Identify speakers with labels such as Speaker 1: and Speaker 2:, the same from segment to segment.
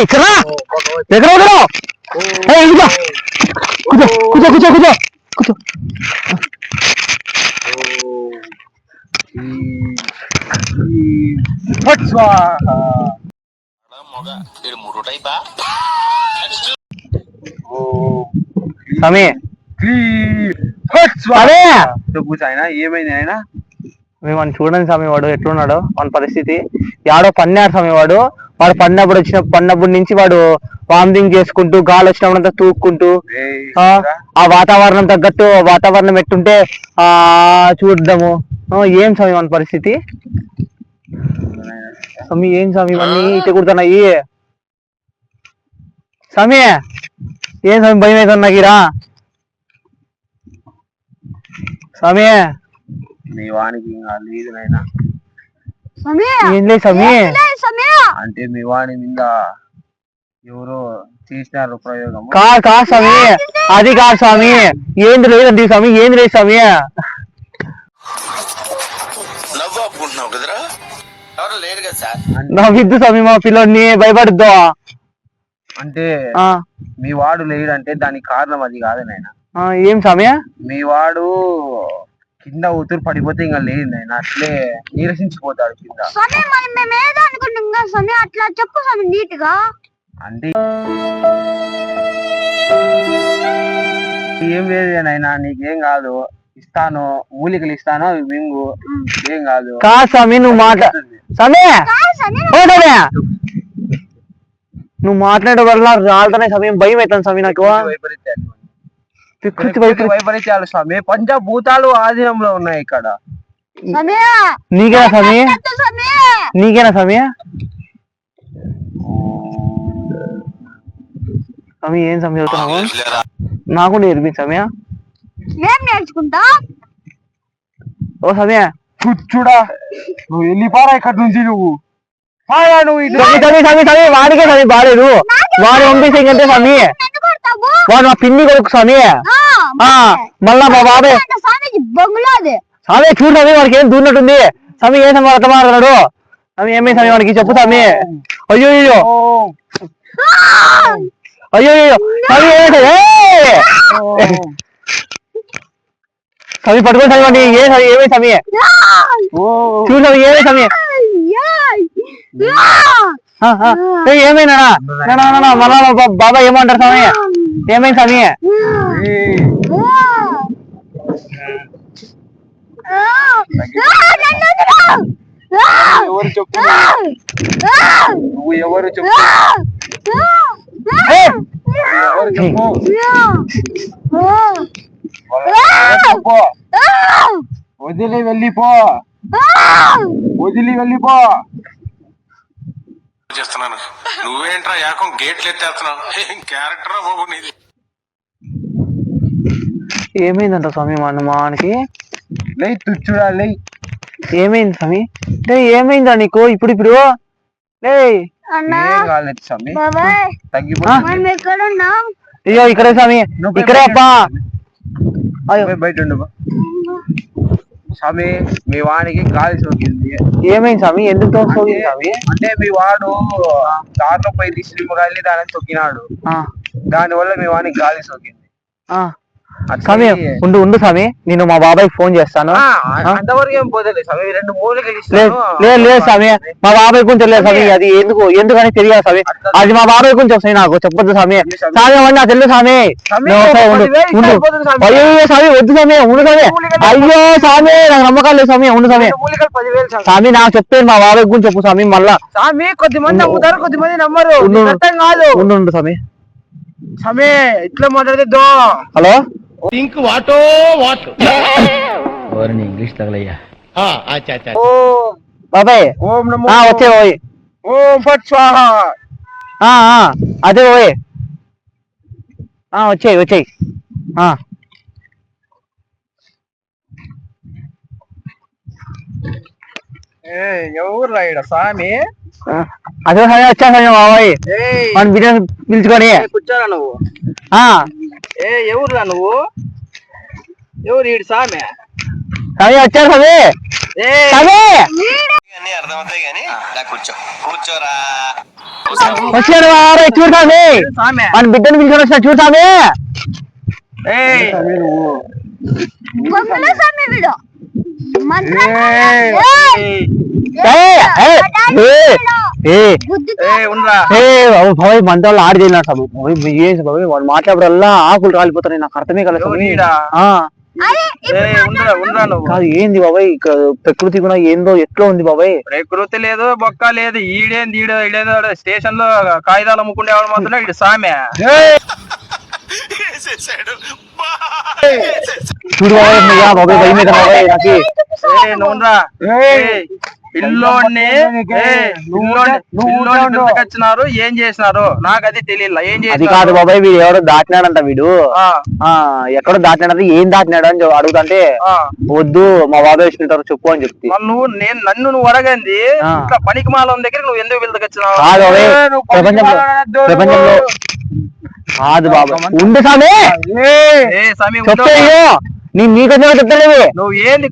Speaker 1: ఇక్కడ ఎక్కడ కూర్చో కూర్చో కూర్చో కూర్చో కూర్చో. స్వామి
Speaker 2: ఆయన ఏమైంది ఆయన?
Speaker 1: మేము చూడండి స్వామి, వాడు ఎట్లున్నాడో వాడి పరిస్థితి. యాడో పన్నాడు స్వామి. వాడు పన్నప్పుడు నుంచి వాడు వామిటింగ్ చేసుకుంటూ, గాలి వచ్చినప్పుడంతా తూక్కుంటూ, ఆ వాతావరణం తగ్గట్టు వాతావరణం ఎట్టుంటే చూద్దాము. ఏం స్వామి వాడి పరిస్థితి? స్వామి ఏం స్వామి ఇవన్నీ ఇట్లా కుడుతున్నాయి? స్వామి ఏం స్వామి భయం అవుతుంది నాకిరా? స్వామి
Speaker 2: మీ వానికి లేదు నాయనా.
Speaker 1: ఏం లేదు స్వామి.
Speaker 2: అంటే మీ వాణి మీద ఎవరో చేసినారు ప్రయోగం.
Speaker 1: కాదు స్వామి, అది కాదు స్వామి. ఏంది లేదండి స్వామి, ఏంది లేదు స్వామి. నవ్విద్దు స్వామి మా పిల్లోడిని, భయపడద్దు.
Speaker 2: అంటే మీ వాడు లేడంటే దానికి కారణం అది కాదు నాయన.
Speaker 1: ఏం స్వామి?
Speaker 2: మీ వాడు కింద ఊతురు పడిపోతే ఇంకా లేదు నాయన, అట్లే నీరసించిపోతాడు కింద.
Speaker 3: అట్లా చెప్పు స్వామి నీట్ గా.
Speaker 2: అంటే ఏం లేదు నాయనా, నీకేం కాదు, ఇస్తాను, మూలికలు ఇస్తాను, అవి మింగు, ఏం కాదు.
Speaker 1: స్వామి నువ్వు నువ్వు మాట్లాడే వల్ల రాలుతానే సమయం భయం అవుతాను స్వామి నాకు.
Speaker 2: వైపరీత్యాలు స్వామి, పంచభూతాలు ఆధీనంలో ఉన్నాయి ఇక్కడ.
Speaker 1: నీకేనా స్వామి? నీకేనా స్వామి? స్వామి ఏం స్వామి చదువుతున్నావు? నాకు నేర్పి స్వామి.
Speaker 3: నేర్చుకుంటా.
Speaker 1: ఓ స్వామి
Speaker 2: చూడా, నువ్వు వెళ్ళిపోరా ఇక్కడ నుంచి. నువ్వు
Speaker 1: వాడికే స్వామి బాలేదు. వాడు పంపిస్తే స్వామి, వాడు మా పిన్ని కొడుకు స్వామి. మళ్ళా మా బాబాయ్ స్వామి చూడు స్వామి, వాడికి ఏం దూరినట్టుంది స్వామి. ఏం స్వామి అర్థం మాట్లాడు స్వామి? ఏమైంది స్వామి వాడికి చెప్పు స్వామి. అయ్యో అయ్యో అయ్యో స్వామి, స్వామి పట్టుకోండి స్వామి వాడిని. ఏ స్వామి ఏమైంది స్వామి? చూడు స్వామి ఏమైంది స్వామి? ఏమైనా మళ్ళా బాబా ఏమంటారు స్వామి? ఏమైంది స్వామి?
Speaker 2: ఎవరు చెప్పు, నువ్వు ఎవరు చెప్పు, ఎవరు చెప్పు, వదిలి వెళ్ళిపో, వదిలి వెళ్ళిపో
Speaker 4: చేస్తున్నాను. నువ్వేంట్రా ఏకం గేట్లు ఎత్తేస్తున్నావు? క్యారెక్టర్ బాబు నీది.
Speaker 1: ఏమైందంట స్వామి మానికి?
Speaker 2: లై తుచ్చుడా లై.
Speaker 1: ఏమైంది స్వామి? ఏమైందా నీకు ఇప్పుడు?
Speaker 2: స్వామి
Speaker 1: అయ్యో ఇక్కడే స్వామి, ఇక్కడే అబ్బా.
Speaker 2: బయట ఉండు స్వామి. మీ వాడికి గాలి సోకింది.
Speaker 1: ఏమైంది స్వామి? ఎందుకు సోకింది స్వామి?
Speaker 2: అంటే మీ వాడు దారిలో పోయి తీసుకుని దాని తొక్కినాడు, దాని వల్ల మీ వాడికి గాలి సోకింది.
Speaker 1: స్వామి ఉండు స్వామి, నేను మా బాబాయ్కి ఫోన్ చేస్తాను.
Speaker 2: అంతవరకు ఏం పోతలేదు స్వామి, 2 మూలికలు
Speaker 1: లేదు స్వామి, మా బాబాయ్ గురించి తెలియదు స్వామి. అది ఎందుకని తెలియదు స్వామి. అది మా బాబాయ్ గురించి వస్తాయి, నాకు చెప్పొద్దు స్వామి. స్వామి అవ్వండి నాకు తెలియదు స్వామి. అయ్యో స్వామి వద్దు స్వామి, ఉండు స్వామి. అయ్యో స్వామి నాకు నమ్మకాలు లేదు స్వామి, ఉండు స్వామి. స్వామి నాకు చెప్పేది మా బాబాయ్ గురించి చెప్పు స్వామి. మళ్ళా
Speaker 2: స్వామి కొద్దిమంది నమ్ముతారు, కొద్దిమంది నమ్మరు.
Speaker 1: ఉండు స్వామి.
Speaker 2: స్వామి ఇట్లా మాట్లాడేద్దు.
Speaker 1: Hello
Speaker 5: English తగలయ్యా.
Speaker 1: బాబాయ్ వచ్చే పోయి.
Speaker 2: ఓం ఫట్ స్వాహ.
Speaker 1: అదే పోయి వచ్చాయి.
Speaker 2: ఎవరు రాయడా స్వామి?
Speaker 1: అదే స్వామి వచ్చా స్వామి బాబాయ్ మన బిర్యానీ పిలుచుకొని.
Speaker 2: కూర్చోరా నువ్వు. ఎవరురా నువ్వు? ఎవరు ఈడు స్వామి?
Speaker 1: స్వామి వచ్చారు స్వామి.
Speaker 4: అర్థమవుతాయి కానీ కూర్చోరా.
Speaker 1: వచ్చాడు వారే, చూడు స్వామి
Speaker 2: స్వామి
Speaker 1: మన బిడ్డను పిలుచుకొని వచ్చిన చూడు స్వామి.
Speaker 2: ఏయ్
Speaker 3: బొంగుల స్వామి వీడు మంత్రం
Speaker 2: ఏయ్,
Speaker 1: ఏయ్, ఏయ్, ఏయ్, ఏయ్,
Speaker 3: బుద్ధితో
Speaker 2: ఏయ్, ఉండరా
Speaker 1: బాబాయ్ మన వాళ్ళు ఆడి చేయలేదు సాబు. బాబాయ్ వాడు మాట్లాడల్లా ఆకులు రాలిపోతున్నాయి, నాకు అర్థమే కదా స్వామి.
Speaker 2: ఎవరీడా?
Speaker 1: ఆ,
Speaker 3: అరే
Speaker 2: ఏయ్, ఉండరా నువ్వు
Speaker 1: కాదు ఏంది బాబాయ్ ఇక్కడ ప్రకృతి కూడా ఏందో ఎట్లా ఉంది బాబాయ్.
Speaker 2: ప్రకృతి లేదు బొక్క లేదు ఈడేందో స్టేషన్ లో కాగితాలు అమ్ముకునే వాళ్ళు మాత్రం ఇటు సామె
Speaker 1: చూడు బాబాయ్ అమ్మయ్య, బాబాయ్ భయం మీద బాబాయ్ నాకు.
Speaker 2: నువ్వురా పిల్లోడిని పిల్లకొచ్చినారు ఏం చేసినారు నాకు అది తెలియదు ఏం
Speaker 1: అది
Speaker 2: చేసి
Speaker 1: కాదు బాబాయ్, వీడు ఎవరో దాటినాడంట వీడు. ఆ ఎక్కడో దాటినాడంటే ఏం దాటినాడు అని అడుగుతుంటే వద్దు మా బాబాయ్ వేసుకుంటారు చెప్పు అని చెప్తే.
Speaker 2: నన్ను అడగంది ఇట్లా పనికి మాల దగ్గర నువ్వు ఎందుకు పిల్లకొచ్చినావు
Speaker 1: కాదు బాబాయ్, ప్రపంచంలో కాదు బాబాయ్ ఉండు స్వామి, చెప్తే నీకు చెప్తలేవు.
Speaker 2: నువ్వు ఏంది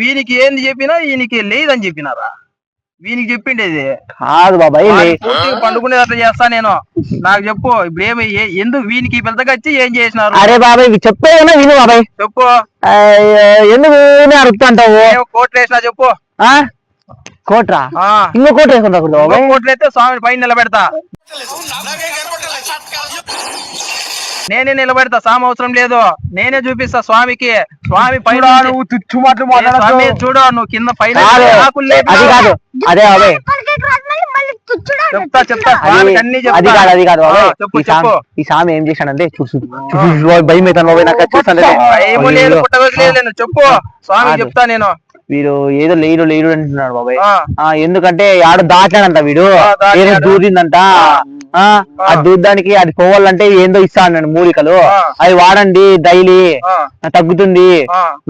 Speaker 2: వీనికి ఏంది చెప్పినా ఈయనకి లేదని చెప్పినారా వీనికి చెప్పిండేది
Speaker 1: కాదు బాబాయ్,
Speaker 2: పూర్తిగా పండుకునేది అట్లా చేస్తా నేను. నాకు చెప్పు ఇప్పుడు ఏమి ఎందుకు వీనికి పిల్లకొచ్చి ఏం చేసినారు
Speaker 1: అరే బాబాయ్ చెప్పేదన్నా విను బాబాయ్.
Speaker 2: చెప్పు
Speaker 1: ఎందుకు అడుగుతా అంటావు?
Speaker 2: కోట్లు వేసినా చెప్పు
Speaker 1: కోట్రా ఇంకో కోట వేసుకుంటా బాబాయ్.
Speaker 2: కోట్లు అయితే స్వామి పైన నిలబెడతా నేనే నిలబెడతా స్వామి అవసరం లేదు నేనే చూపిస్తా స్వామికి స్వామి పైన
Speaker 1: నువ్వు తుచ్చు మాటలు
Speaker 2: స్వామి చూడు నువ్వు కింద పైన ఆకులు లేపి
Speaker 1: అది కాదు, అదే బాబాయ్
Speaker 2: చెప్తా స్వామికి అన్ని
Speaker 1: అది కాదు, అది కాదు బాబాయ్.
Speaker 2: చెప్పు
Speaker 1: ఈ స్వామి ఏం చేశాడంటే చూసు భయం అవుతాను బాబాయ్ నాకు చూస్తాను.
Speaker 2: భయము లేదు పుట్టగొచ్చు లేదు చెప్పు స్వామి చెప్తా నేను
Speaker 1: వీడు ఏదో లేడు అంటున్నాడు బాబాయ్. ఎందుకంటే ఆడ దాటాడంట వీడు, ఏదో దూరిందంట. ఆ దూద్దానికి అది పోవాలంటే ఏందో ఇస్తా అన్నాడు మూలికలు, అవి వాడండి డైలీ తగ్గుతుంది,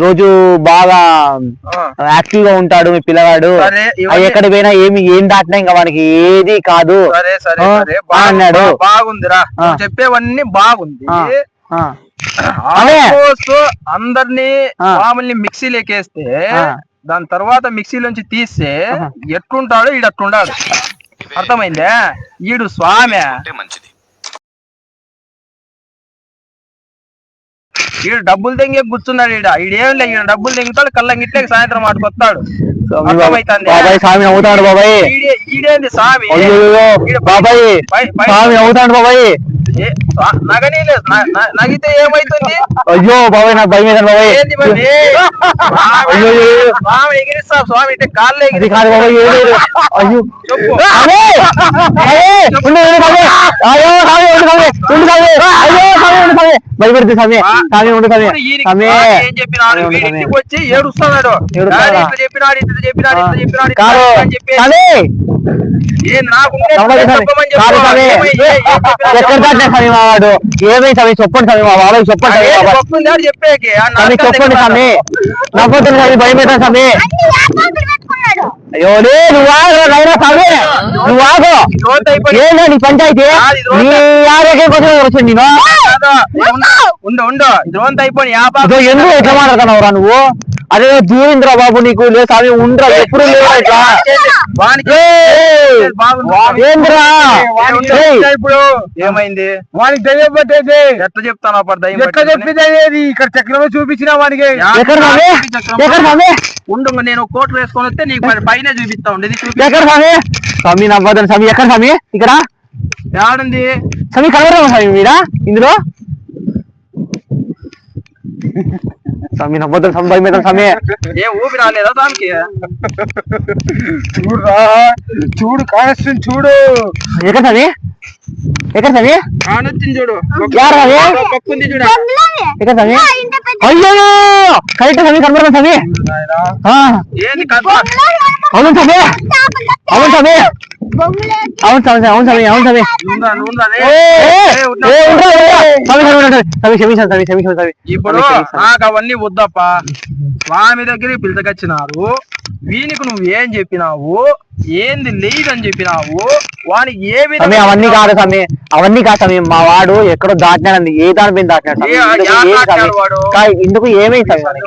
Speaker 1: రోజు బాగా యాక్టివ్ గా ఉంటాడు మీ పిల్లగాడు. ఎక్కడ పోయినా ఏం దాటినా ఇంకా వానికి ఏది కాదు అన్నాడు.
Speaker 2: బాగుందిరా చెప్పేవన్నీ బాగుంది. అందరినీ మామూలు మిక్సీలోకి వేస్తే దాని తర్వాత మిక్సీలోంచి తీస్తే ఎట్లుంటాడో ఈడు అట్లుండాడు. అర్థమైందే? ఈడు స్వామి
Speaker 4: మంచిది.
Speaker 2: ఈడు డబ్బులు తెంగే కూర్చున్నాడు. ఈడేం లే ఈడ డబ్బులు తెంగుతాడు కళ్ళంగిట్లే సాయంత్రం మాటకొస్తాడు.
Speaker 1: బాబాయ్ స్వామి అవుతాడు బాబాయ్.
Speaker 2: ఈడేంది స్వామి
Speaker 1: బాబాయ్ స్వామి అవుతాడు బాబాయ్.
Speaker 2: నగితే ఏమైతుంది?
Speaker 1: అయ్యో బాబాయ్ నాకు భయం వేసాను బాబాయ్.
Speaker 2: స్వామి ఎగిరిస్తా స్వామి అంటే కాళ్ళు
Speaker 1: అది కాదు బాబాయ్. అయ్యో భయపెడుతుంది స్వామి. స్వామి ఉండు స్వామి. స్వామి
Speaker 2: ఏం చెప్పినాడు వీడింటికి వచ్చి ఏడుస్తున్నాడు. చెప్పినాడు ఇట్లా చెప్పినాడు ఇట్లా చెప్పినాడు
Speaker 1: కాదు స్వామి. ఎక్కడ దాటినా స్వామి మా వాడు ఏమై స్వామి చెప్పండి స్వామి మా బాబాయ్ చెప్పండి
Speaker 2: చెప్పేకి
Speaker 1: చెప్పండి స్వామి. నవ్వుతుంది స్వామి భయం అవుతుంది స్వామి. అయ్యో నువ్వు ఆగరా స్వామి, నువ్వు ఆగు. ఏంటో నీ పంచాయతీ నీ ఆరోగ్యం కోసం వచ్చింది నేను.
Speaker 2: ఉండు ఇదంతా అయిపోయి
Speaker 1: ఎందుకు ఎట్లా మాట్లాడుతున్నావురా నువ్వు? అదే దూరింద్రా బాబు నీకు లేదు స్వామి ఉండరా ఎప్పుడు లేవు ఇట్లా ఏంద్రా
Speaker 2: ఇప్పుడు ఏమైంది వానికి దయ్యం పట్టేది ఎట్లా చెప్తాను ఎట్లా చెప్పేది ఇక్కడ చక్రమే చూపించిన వానికి
Speaker 1: ఎక్కడ స్వామి
Speaker 2: ఉండు నేను కోట్లు వేసుకొని వస్తే నీకు పైన చూపిస్తా ఉండేది
Speaker 1: ఎక్కడ స్వామి? స్వామి నవ్వదని స్వామి ఎక్కడ స్వామి? ఇక్కడ
Speaker 2: ఏడుంది
Speaker 1: స్వామి కలవరా స్వామి మీరా ఇందులో? స్వామి నవ్వద్దు స్వామి భయం మీద స్వామి.
Speaker 2: ఏ ఊపి రాలేదా స్వామికి? చూడు కానొస్తుంది చూడు.
Speaker 1: ఎక్కడ స్వామి? ఎక్కడ స్వామి?
Speaker 2: కానొచ్చింది చూడు. పక్కుంది చూడు.
Speaker 1: ఎక్కడ స్వామి? అయ్యో కరెక్ట్ స్వామి కనబడదా స్వామి?
Speaker 2: ఏంది
Speaker 1: అవును స్వామి అవును స్వామి అవును స్వామి అవును స్వామి అవును స్వామి స్వామి.
Speaker 2: ఇప్పుడు నాకు అవన్నీ వద్దప్ప. స్వామి దగ్గర పిలిచకొచ్చినారు. వీనికి నువ్వు ఏం చెప్పినావు? ఏంది లేదని చెప్పినావు? వానికి ఏ విధంగా
Speaker 1: అవన్నీ కాదు స్వామి, అవన్నీ కాదు స్వామి. మా వాడు ఎక్కడో దాటినాడు. ఏ దాని మీద దాటినాడు ఇందుకు ఏమైంది స్వామి?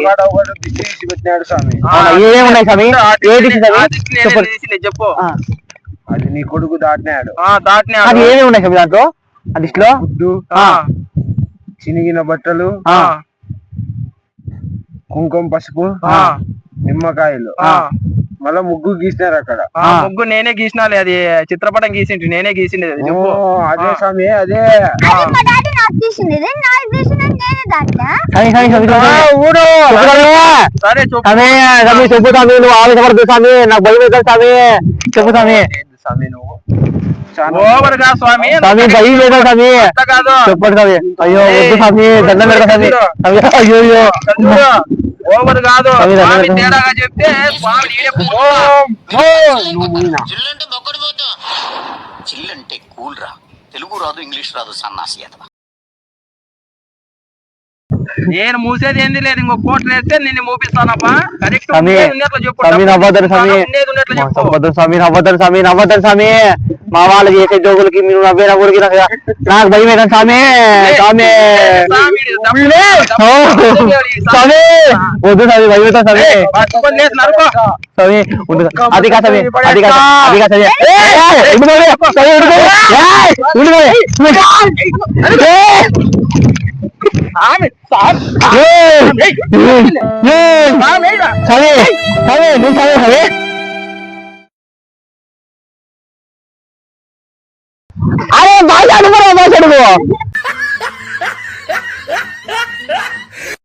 Speaker 1: ఏమున్నాయి స్వామి? చెప్పు.
Speaker 6: అది నీ కొడుకు దాటినాడు.
Speaker 2: దాటినాడు.
Speaker 1: అది ఏమేమి ఉన్నాయి స్వామి దాంట్లో ఆ లిస్ట్ లో?
Speaker 6: గుడ్డు,
Speaker 2: ఆ,
Speaker 6: చినిగిన బట్టలు,
Speaker 2: ఆ,
Speaker 6: కుంకుమ, పసుపు,
Speaker 2: ఆ,
Speaker 6: నిమ్మకాయలు,
Speaker 2: ఆ.
Speaker 6: మళ్ళా ముగ్గు గీసినారు అక్కడ.
Speaker 2: ముగ్గు నేనే గీసినాలే, అది చిత్రపటం గీసింటి, నేనే గీసింది అది. చెప్పు.
Speaker 6: అదే స్వామి, అదే.
Speaker 3: అది మా డాడీ నాకు తీసింది, నాకు తీసినది నేనే దాంట్లో.
Speaker 1: స్వామి స్వామి స్వామి ఊడు
Speaker 2: సరే చెప్పు.
Speaker 1: స్వామి స్వామి చెప్పు స్వామి, నువ్వు ఆవేశపడదు స్వామి, నాకు భయం అవుతుంది స్వామి, చెప్పు స్వామి.
Speaker 6: స్వామి నువ్వు
Speaker 2: ఓవర్ గా స్వామి,
Speaker 1: స్వామి భయం లేదు స్వామి,
Speaker 2: అంత కాదు.
Speaker 1: చెప్పండి స్వామి. అయ్యో వద్దు స్వామి, దండం పెడతా స్వామి. స్వామి అయ్యో అయ్యో
Speaker 2: చూడు, ఓవర్ కాదు.
Speaker 1: స్వామి, దండం
Speaker 2: స్వామి
Speaker 1: పెడతా.
Speaker 2: తేడాగా చెప్తే స్వామి నేనే
Speaker 7: చిల్లంటే బొక్కడు పోతా చిల్లంటే కూల్ రా తెలుగు రాదు ఇంగ్లీష్ రాదు సన్నాసి అతను
Speaker 2: నేను మూసేది ఏంది లేదు, ఇంకో కోట్లు వేస్తే నిన్ను మూపిస్తానప్పా. కరెక్ట్
Speaker 1: స్వామి
Speaker 2: చెప్పు.
Speaker 1: స్వామి నవ్వద్దు స్వామి,
Speaker 2: ఉన్నట్లు చెప్పు.
Speaker 1: నవ్వద్దు స్వామి, నవ్వద్దు స్వామి, నవ్వద్దు స్వామి. మా వాళ్ళు చేసే జోకులకి మీరు నవ్వే నవ్వులకి నాకు భయం అవుతుంది స్వామి. స్వామి స్వామి వద్దు స్వామి, భయం అవుతుంది స్వామి.
Speaker 2: పట్టుకొని లేచి నరుకో.
Speaker 1: స్వామి ఉండు, అది కాదు స్వామి, అది కాదు, అది కాదు స్వామి. ఉండు స్వామి, స్వామి ఉండు స్వామి. ఉండు స్వామి.
Speaker 2: స్వామి, స్వామి.
Speaker 1: స్వామి స్వామి నువ్వు స్వామి స్వామి. అరే భాష అడుగు, భాష అడుగు.